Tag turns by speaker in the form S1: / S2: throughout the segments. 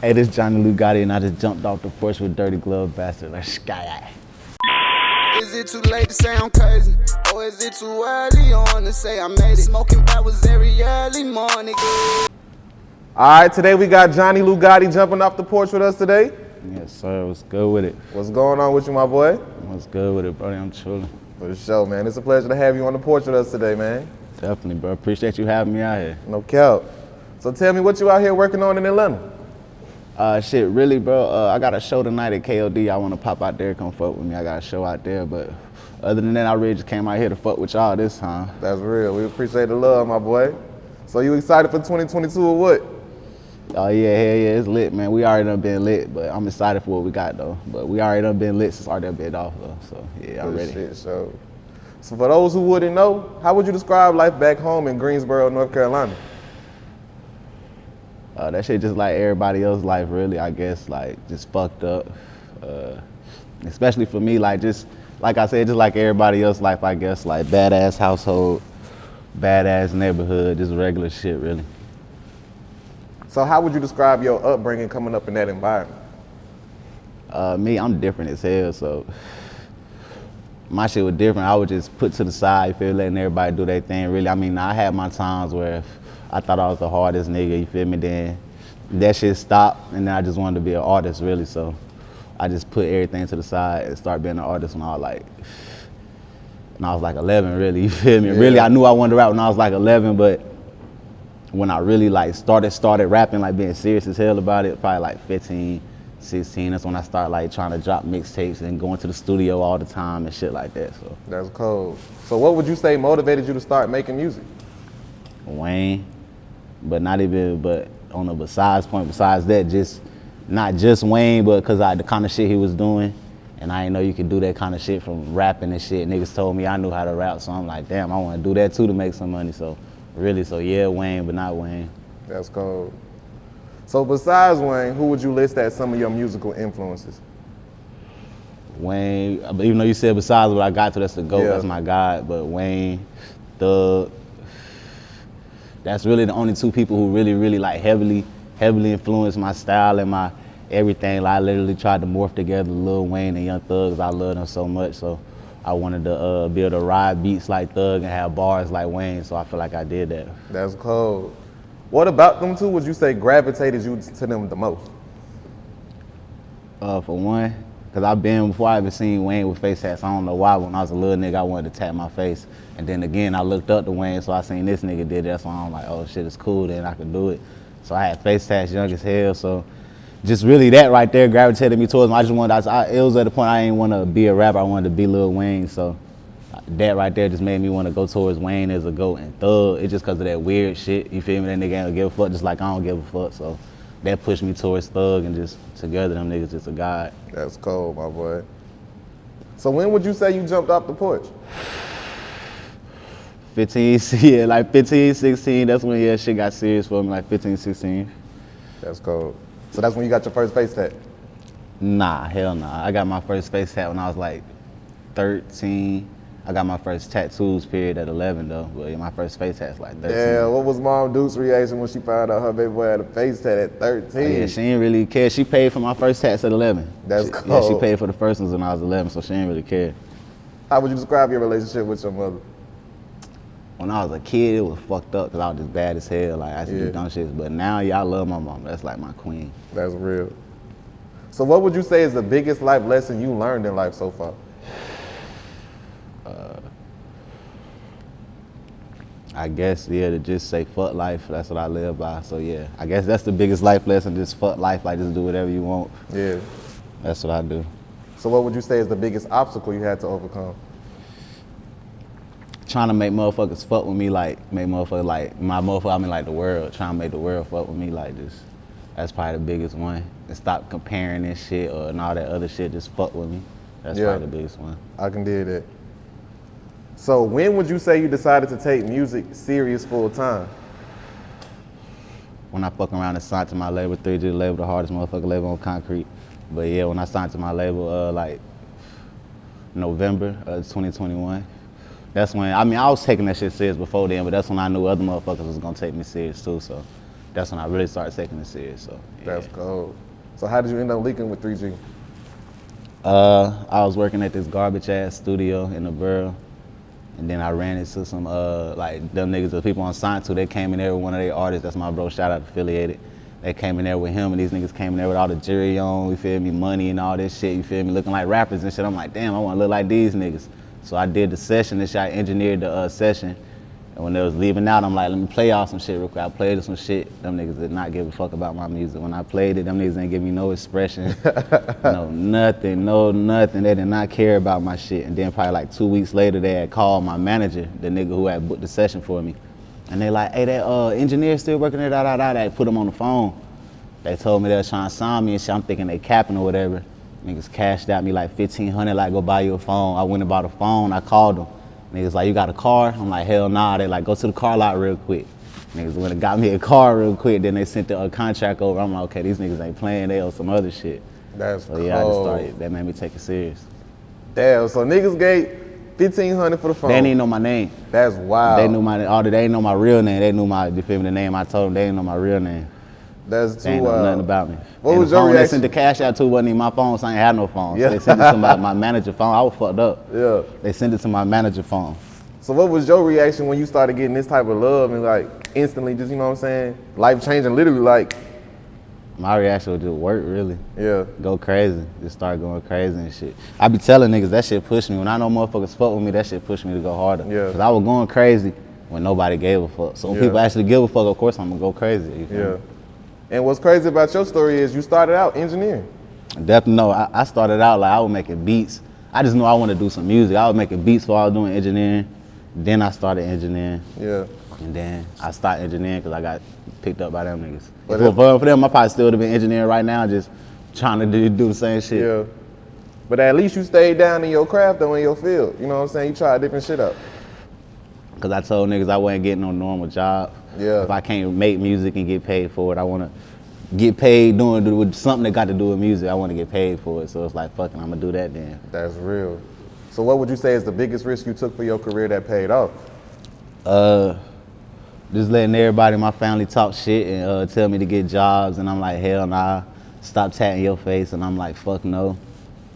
S1: Hey, this Johnny Lugauttii, and I just jumped off the porch with Dirty Glove Bastard. Like, sky.
S2: Is it too late to say I'm crazy? Or is it too early on to say I made it? Smoking pot was every early morning.
S3: All right, today we got Johnny Lugauttii jumping off the porch with us today.
S1: Yes, sir. What's good with it?
S3: What's going on with you, my boy?
S1: What's good with it, brother? I'm chilling.
S3: For sure, man. It's a pleasure to have you on the porch with us today, man.
S1: Definitely, bro. Appreciate you having me out here.
S3: No cap. So tell me what you out here working on in Atlanta.
S1: Shit, really, bro. I got a show tonight at KOD. I want to pop out there, come fuck with me. I got a show out there, but other than that, I really just came out here to fuck with y'all this time.
S3: That's real. We appreciate the love, my boy. So you excited for 2022 or what?
S1: Oh, yeah, hell yeah, it's lit, man. We already done been lit, but I'm excited for what we got, though. But we already done been lit since our done been off, though. So, yeah, I'm ready.
S3: Shit, so for those who wouldn't know, how would you describe life back home in Greensboro, North Carolina?
S1: That shit just like everybody else's life, really, I guess, like, just fucked up. Especially for me, like, just, like I said, just like everybody else's life, I guess, like, badass household, badass neighborhood, just regular shit, really.
S3: So how would you describe your upbringing coming up in that environment?
S1: Me, I'm different as hell, so my shit was different. I would just put to the side, you feel, letting everybody do their thing, really. I mean, I had my times where I thought I was the hardest nigga, you feel me? Then that shit stopped, and then I just wanted to be an artist, really. So I just put everything to the side and started being an artist when I was like 11, really, you feel me? Yeah. Really, I knew I wanted to rap when I was like 11, but when I really like started rapping, like being serious as hell about it, probably like 15, 16, that's when I started like trying to drop mixtapes and going to the studio all the time and shit like that, so.
S3: That's cold. So what would you say motivated you to start making music?
S1: Wayne. But on the besides that, just not just Wayne, but because the kind of shit he was doing, and I didn't know you could do that kind of shit from rapping and shit. Niggas told me I knew how to rap, so I'm like, damn, I want to do that too to make some money. So really, yeah, Wayne, but not Wayne.
S3: That's cool. So besides Wayne, who would you list as some of your musical influences?
S1: Wayne, even though you said besides what I got to, that's the GOAT, That's my God, but Wayne, Thug. That's really the only two people who really like heavily influenced my style and my everything. Like, I literally tried to morph together Lil Wayne and Young Thug because I love them so much. So I wanted to be able to ride beats like Thug and have bars like Wayne. So I feel like I did that.
S3: That's cold. What about them two would you say gravitated you to them the most?
S1: For one, because before I even seen Wayne with face tats, I don't know why, when I was a little nigga, I wanted to tat my face. And then again, I looked up to Wayne, so I seen this nigga did it. That's why I'm like, oh shit, it's cool, then I can do it. So I had face tats young as hell, so just really that right there gravitated me towards him. I just wanted, it was at the point I didn't want to be a rapper, I wanted to be Lil Wayne, so that right there just made me want to go towards Wayne as a GOAT. And Thug, it's just because of that weird shit, you feel me? That nigga ain't gonna give a fuck, just like I don't give a fuck, so that pushed me towards Thug, and just together them niggas just a god.
S3: That's cold, my boy. So when would you say you jumped off the porch?
S1: 15, 16, that's when shit got serious for me, like 15, 16.
S3: That's cold. So that's when you got your first face tat?
S1: Nah, hell nah. I got my first face tat when I was like 13. I got my first tattoos period at 11 though, but my first face tat's like 13.
S3: Yeah, what was Mom Duke's reaction when she found out her baby boy had a face tat at 13?
S1: Oh, yeah, she didn't really care. She paid for my first tats at 11.
S3: That's cool.
S1: Yeah, she paid for the first ones when I was 11, so she didn't really care.
S3: How would you describe your relationship with your mother?
S1: When I was a kid, it was fucked up because I was just bad as hell. Like, I used to do dumb shit. But now, I love my mom. That's like my queen.
S3: That's real. So what would you say is the biggest life lesson you learned in life so far?
S1: I guess, to just say fuck life. That's what I live by. So, I guess that's the biggest life lesson, just fuck life. Like, just do whatever you want.
S3: Yeah.
S1: That's what I do.
S3: So what would you say is the biggest obstacle you had to overcome?
S1: Trying to make motherfuckers fuck with me, like, make motherfuckers, like, my motherfucker, I mean, like, the world. Trying to make the world fuck with me, like, just, that's probably the biggest one. And stop comparing this shit and all that other shit, just fuck with me. That's probably the biggest one.
S3: I can do that. So when would you say you decided to take music serious full time?
S1: When I fuck around and signed to my label, 3G label, the hardest motherfucking label on concrete. But yeah, when I signed to my label, like, November of 2021, that's when, I was taking that shit serious before then, but that's when I knew other motherfuckers was gonna take me serious too, so that's when I really started taking it serious. So yeah.
S3: That's cold. So how did you end up leaking with 3G?
S1: I was working at this garbage ass studio in the borough, and then I ran into some like them niggas, the people on signed to. They came in there with one of their artists. That's my bro. Shout out Affiliated. They came in there with him, and these niggas came in there with all the jewelry on. You feel me? Money and all this shit. You feel me? Looking like rappers and shit. I'm like, damn, I want to look like these niggas. So I did the session. This shit, I engineered the session. And when they was leaving out, I'm like, let me play y'all some shit real quick. I played some shit. Them niggas did not give a fuck about my music. When I played it, them niggas didn't give me no expression, nothing. They did not care about my shit. And then probably like 2 weeks later, they had called my manager, the nigga who had booked the session for me. And they like, hey, that engineer still working there, They put him on the phone. They told me they was trying to sign me and shit. I'm thinking they capping or whatever. Niggas cashed out me like $1,500, like go buy you a phone. I went and bought a phone, I called them. Niggas like, you got a car? I'm like, hell nah. They like, go to the car lot real quick. Niggas went and got me a car real quick, then they sent the contract over. I'm like, okay, these niggas ain't playing, they owe some other shit.
S3: That's
S1: so yeah, I just started, that made me take it serious.
S3: Damn, so niggas gave $1,500 for the phone.
S1: They didn't know my name.
S3: That's wild.
S1: They knew they didn't know my real name. They knew my, you feel me, the name I told them, they didn't know my real name.
S3: That's too
S1: They ain't know nothing about me.
S3: What
S1: and
S3: was
S1: the
S3: your
S1: phone
S3: reaction?
S1: they sent the cash out to wasn't even my phone, so I ain't had no phone.
S3: Yeah.
S1: So they sent it to my manager phone. I was fucked up.
S3: Yeah.
S1: They sent it to my manager phone.
S3: So what was your reaction when you started getting this type of love and like instantly just, you know what I'm saying, life changing, literally like?
S1: My reaction was just work, really.
S3: Yeah.
S1: Go crazy. Just start going crazy and shit. I be telling niggas that shit pushed me. When I know motherfuckers fuck with me, that shit pushed me to go harder.
S3: Yeah.
S1: Cause I was going crazy when nobody gave a fuck. So when people actually give a fuck, of course I'm gonna go crazy. You feel me?
S3: And what's crazy about your story is you started out engineering.
S1: Definitely no. I started out like I was making beats. I just knew I wanted to do some music. I was making beats while I was doing engineering. Then I started engineering.
S3: Yeah.
S1: And then I started engineering because I got picked up by them niggas. If it wasn't for them, I probably still would have been engineering right now, just trying to do the same shit.
S3: Yeah. But at least you stayed down in your craft though, in your field. You know what I'm saying? You tried different shit up.
S1: Because I told niggas I wasn't getting no normal job.
S3: Yeah.
S1: If I can't make music and get paid for it, I want to get paid doing with something that got to do with music. I want to get paid for it. So it's like, fucking, I'm going to do that then.
S3: That's real. So what would you say is the biggest risk you took for your career that paid off?
S1: Just letting everybody in my family talk shit and tell me to get jobs, and I'm like, hell nah. Stop tatting your face, and I'm like, fuck no.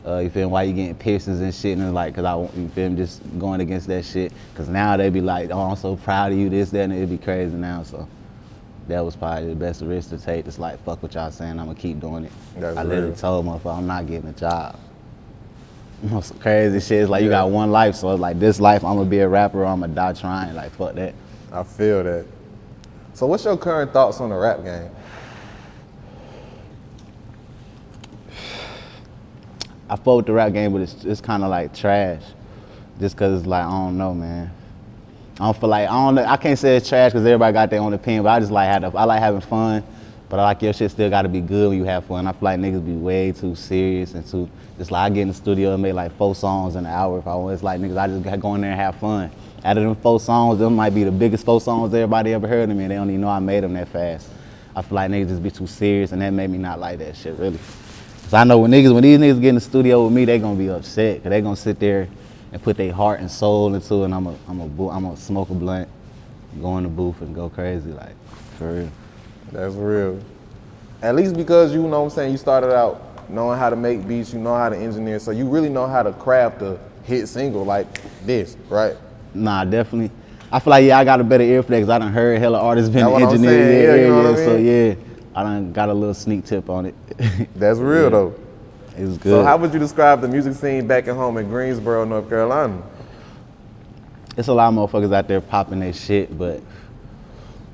S1: You feel me? Why you getting piercings and shit? And it's like, cause you feel me, just going against that shit. Cause now they be like, oh, I'm so proud of you, this, that, and it'd be crazy now. So that was probably the best risk to take. Just like, fuck what y'all saying, I'm gonna keep doing it.
S3: That's
S1: I
S3: real.
S1: literally told motherfucker, I'm not getting a job. Some crazy shit. It's like you got one life, so it's like this life, I'm gonna be a rapper or I'm gonna die trying. Like, fuck that.
S3: I feel that. So what's your current thoughts on the rap game?
S1: I fuck with the rap game, but it's kind of like trash. Just cause it's like, I don't know, man. I don't feel like, I don't know, I can't say it's trash cause everybody got their own opinion, but I just like I like having fun, but I like your shit still gotta be good when you have fun. I feel like niggas be way too serious and too, just like I get in the studio and make like 4 songs in an hour if I want. It's like niggas, I just gotta go in there and have fun. Out of them 4 songs, them might be the biggest 4 songs everybody ever heard of me, and they don't even know I made them that fast. I feel like niggas just be too serious, and that made me not like that shit, really. Cause I know when these niggas get in the studio with me, they gonna be upset, cause they gonna sit there and put their heart and soul into it, and I'm gonna smoke a blunt, go in the booth and go crazy, like, for real.
S3: That's real. At least because you know what I'm saying, you started out knowing how to make beats, you know how to engineer, so you really know how to craft a hit single like this, right?
S1: Nah, definitely. I feel like, yeah, I got a better ear for that because I done heard hella artists been engineered.
S3: You know what I mean?
S1: So yeah, I done got a little sneak tip on it.
S3: That's real though.
S1: It was good.
S3: So how would you describe the music scene back at home in Greensboro, North Carolina?
S1: It's a lot of motherfuckers out there popping their shit, but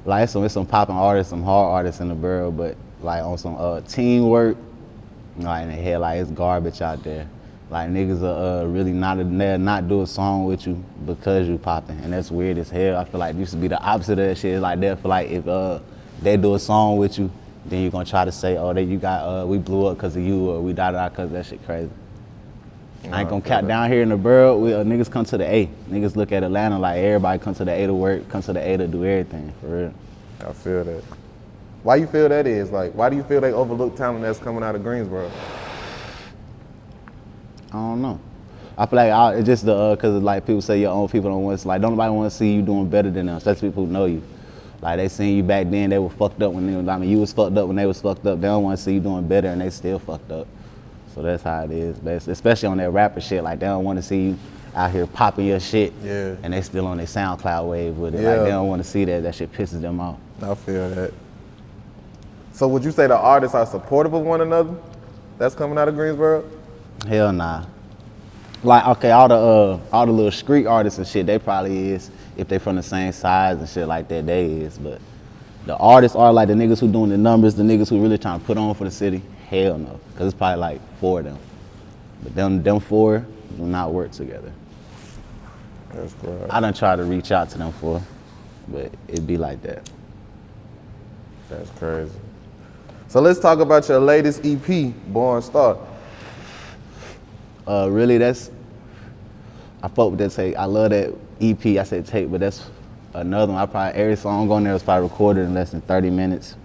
S1: like it's some popping artists, some hard artists in the borough, but like on some teamwork, like in the head, like it's garbage out there. Like niggas are really not do a song with you because you popping, and that's weird as hell. I feel like it used to be the opposite of that shit. It's like that for like if they do a song with you, then you're gonna try to say, oh, we blew up because of you, or we died out because that shit crazy. I ain't gonna cap down here in the borough. Niggas come to the A. Niggas look at Atlanta like everybody come to the A to work, come to the A to do everything, for real.
S3: I feel that. Why you feel that is? Like, why do you feel they overlook talent that's coming out of Greensboro?
S1: I don't know. I feel like it's just cause like people say your own people don't want to, like don't nobody want to see you doing better than them, especially people who know you. Like they seen you back then, they were fucked up when you was fucked up when they was fucked up. They don't want to see you doing better and they still fucked up. So that's how it is, basically. Especially on that rapper shit. Like they don't want to see you out here popping your shit and they still on their SoundCloud wave with it. Like they don't want to see that. That shit pisses them off.
S3: I feel that. So would you say the artists are supportive of one another that's coming out of Greensboro?
S1: Hell nah. Like, okay, all the little street artists and shit, they probably is. If they from the same size and shit like that, they is. But the artists are like the niggas who doing the numbers, the niggas who really trying to put on for the city. Hell no, cause it's probably like 4 of them. But them 4 do not work together.
S3: That's correct.
S1: I done try to reach out to them 4, but it be like that.
S3: That's crazy. So let's talk about your latest EP, Born Star.
S1: Really, I fuck with that tape. I love that EP. I said tape, but that's another one. Every song on there was probably recorded in less than 30 minutes.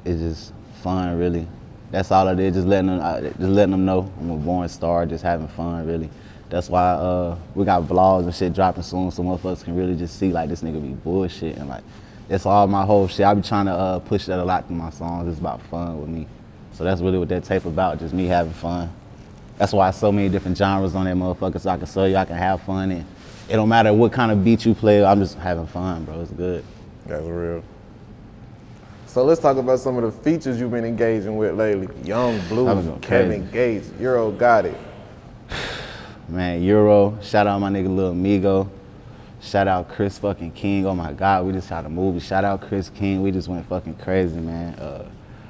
S1: It's just fun, really. That's all I did. Just letting them know I'm a born star. Just having fun, really. That's why we got vlogs and shit dropping soon, so motherfuckers can really just see like this nigga be bullshit and like that's all my whole shit. I be trying to push that a lot through my songs. It's about fun with me. So that's really what that tape about. Just me having fun. That's why so many different genres on that motherfucker, so I can show you I can have fun and it don't matter what kind of beat you play, I'm just having fun, bro. It's good.
S3: That's real. So let's talk about some of the features you've been engaging with lately. Young Blue, Kevin Gates, Euro got it.
S1: Man, Euro, shout out my nigga Lil Amigo. Shout out Chris fucking King. Oh my God, we just shot a movie. Shout out Chris King. We just went fucking crazy, man.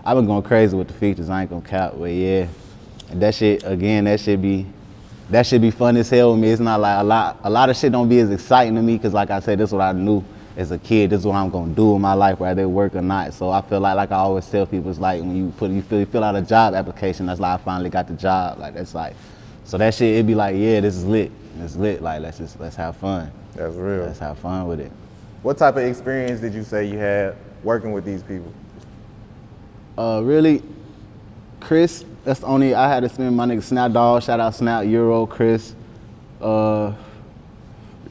S1: I've been going crazy with the features. I ain't gonna cap, but yeah. And that shit, again, that should be fun as hell with me. It's not like a lot of shit don't be as exciting to me because like I said, this is what I knew as a kid. This is what I'm gonna do in my life, whether it work or not. So I feel like I always tell people, it's like when you fill out a job application, that's like I finally got the job. Like that's like, so that shit, it'd be like, yeah, this is lit. It's lit. Like let's have fun.
S3: That's real.
S1: Let's have fun with it.
S3: What type of experience did you say you had working with these people?
S1: Really, Chris, that's the only, I had to spend my nigga Snap Dog, shout out Snap, Euro, Chris.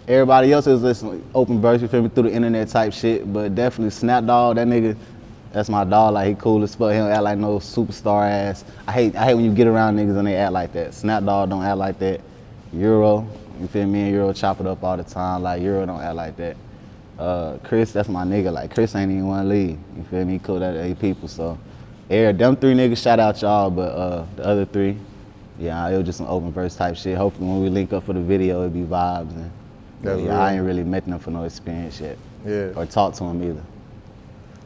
S1: Everybody else is listening, open verse, you feel me, through the internet type shit, but definitely Snap Dog, that nigga, that's my dog, like he cool as fuck, he don't act like no superstar ass. I hate when you get around niggas and they act like that. Snap Dog don't act like that. Euro, you feel me, and Euro chop it up all the time, like Euro don't act like that. Chris, that's my nigga, like Chris ain't even want to leave, you feel me, he cool that 8 people, so. Yeah, them 3 niggas, shout out y'all, but the other 3, yeah, it was just some open verse type shit. Hopefully when we link up for the video, it'll be vibes. And yeah, I ain't really met them for no experience yet.
S3: Yeah.
S1: Or talk to them either.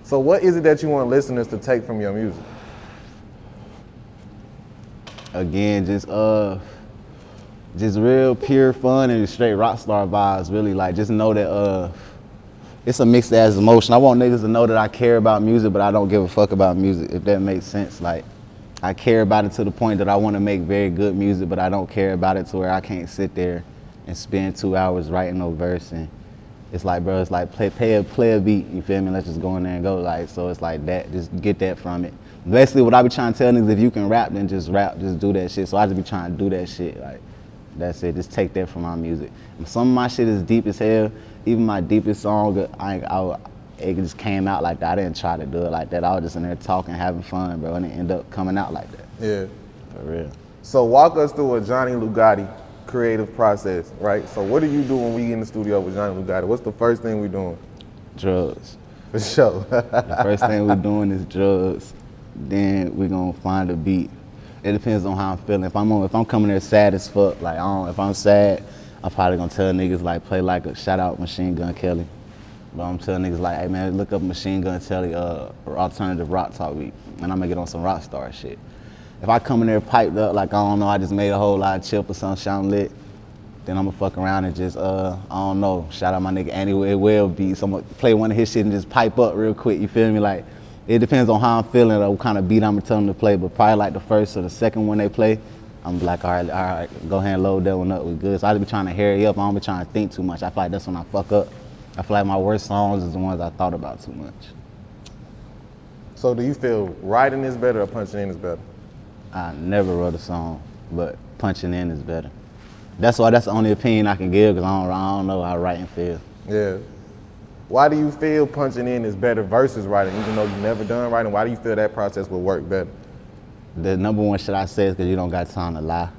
S3: So what is it that you want listeners to take from your music? Again,
S1: just real pure fun and straight rock star vibes, really. Like, just know that it's a mixed ass emotion. I want niggas to know that I care about music, but I don't give a fuck about music, if that makes sense. Like, I care about it to the point that I want to make very good music, but I don't care about it to where I can't sit there and spend 2 hours writing no verse. And it's like, bro, it's like play a beat, you feel me? Let's just go in there and go. Like, so it's like that, just get that from it. Basically, what I be trying to tell niggas, if you can rap, then just rap, just do that shit. So I just be trying to do that shit, like, that's it, just take that from my music. And some of my shit is deep as hell. Even my deepest song, it just came out like that. I didn't try to do it like that. I was just in there talking, having fun, bro, and it ended up coming out like that.
S3: Yeah.
S1: For real.
S3: So walk us through a Johnny Lugauttii creative process, right? So what do you do when we get in the studio with Johnny Lugauttii? What's the first thing we doing?
S1: Drugs.
S3: For sure.
S1: The first thing we doing is drugs. Then we gonna find a beat. It depends on how I'm feeling. If I'm coming there sad as fuck, like if I'm sad, I'm probably gonna tell niggas like play like a shout out Machine Gun Kelly. But I'm telling niggas like, hey man, look up Machine Gun Kelly or alternative rock talk beat, and I'm gonna get on some rock star shit. If I come in there piped up like I don't know, I just made a whole lot of chip or something, sound lit, then I'm gonna fuck around and just I don't know, shout out my nigga Anywhere Well beats. I'm gonna play one of his shit and just pipe up real quick. You feel me? Like it depends on how I'm feeling or what kind of beat I'm gonna tell them to play. But probably like the first or the second one they play, I'm like, all right, go ahead and load that one up. We good. So I just be trying to hurry up. I don't be trying to think too much. I feel like that's when I fuck up. I feel like my worst songs is the ones I thought about too much.
S3: So do you feel writing is better or punching in is better?
S1: I never wrote a song, but punching in is better. That's the only opinion I can give, because I don't know how writing feels.
S3: Yeah. Why do you feel punching in is better versus writing, even though you never done writing? Why do you feel that process would work better?
S1: The number one shit I say is because you don't got time to lie.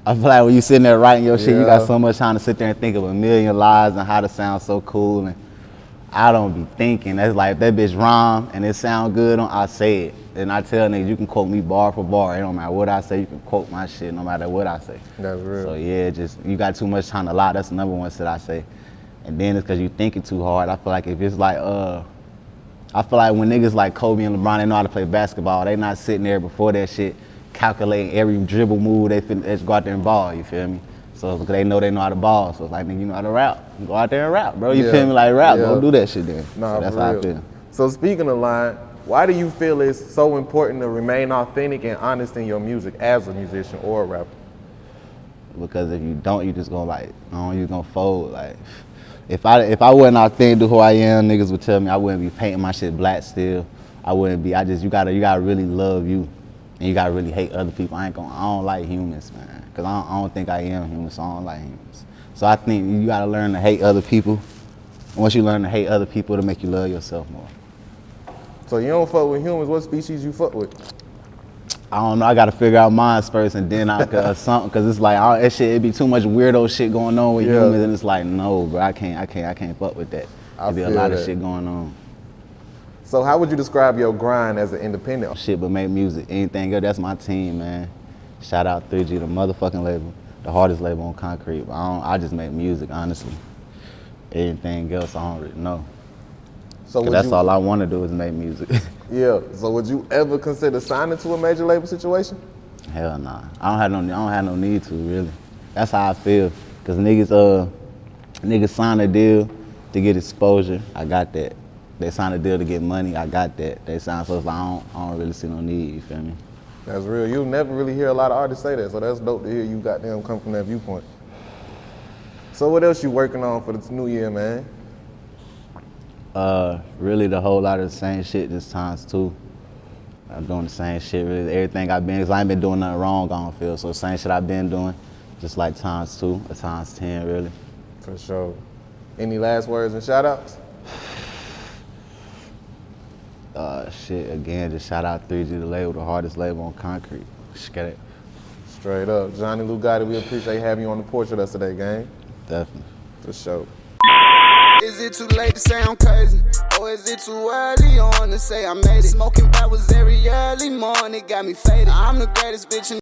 S1: I feel like when you sitting there writing your shit, you got so much time to sit there and think of a million lies and how to sound so cool. And I don't be thinking. That's like, if that bitch rhyme and it sound good, I say it. And I tell niggas, you can quote me bar for bar. It don't matter what I say, you can quote my shit no matter what I say.
S3: That's real.
S1: So yeah, just, you got too much time to lie. That's the number one shit I say. And then it's because you thinking too hard. I feel like if it's like, I feel like when niggas like Kobe and LeBron, they know how to play basketball. They not sitting there before that shit calculating every dribble move they just go out there and ball, you feel me? So because they know how to ball. So it's like, nigga, you know how to rap. Go out there and rap, bro. You feel me? Like rap, go do that shit then.
S3: Nah,
S1: so that's how I feel.
S3: So speaking of lying, why do you feel it's so important to remain authentic and honest in your music as a musician or a rapper?
S1: Because if you don't, you just gonna like, you gonna fold. Like, if I wasn't authentic to who I am, niggas would tell me I wouldn't be painting my shit black still. I wouldn't be. You gotta really love you, and you gotta really hate other people. I don't like humans, man. Cause I don't think I am human, so I don't like humans. So I think you gotta learn to hate other people. Once you learn to hate other people, it'll make you love yourself more.
S3: So you don't fuck with humans. What species you fuck with?
S1: I don't know. I gotta figure out mine first, and then something. Cause it's like it be too much weirdo shit going on with humans, and it's like, no, bro, I can't fuck with that. There be a lot of shit going on.
S3: So how would you describe your grind as an independent?
S1: Shit, but make music. Anything else, that's my team, man. Shout out 3G, the motherfucking label, the hardest label on concrete. But I just make music, honestly. Anything else, I don't really know. So that's all I want to do is make music.
S3: Yeah. So would you ever consider signing to a major label situation?
S1: Hell nah. I don't have no need to, really. That's how I feel. Cause niggas sign a deal to get exposure. I got that. They sign a deal to get money. I got that. They sign, so it's like I don't really see no need. You feel me?
S3: That's real. You'll never really hear a lot of artists say that. So that's dope to hear you goddamn come from that viewpoint. So what else you working on for this new year, man?
S1: Really the whole lot of the same shit this times two. I'm doing the same shit, really. Everything I've been, cause I ain't been doing nothing wrong, I don't feel. So the same shit I've been doing, just like times 2 or times 10, really.
S3: For sure. Any last words and shout outs?
S1: Shit, again, just shout out 3G, the label, the hardest label on concrete. Get it.
S3: Straight up. Johnny Lugauttii, we appreciate having you on the porch with us today, gang.
S1: Definitely.
S3: For sure.
S2: Is it too late to say I'm crazy? Or is it too early on to say I made it? Smoking back was every early morning, got me faded. I'm the greatest bitch in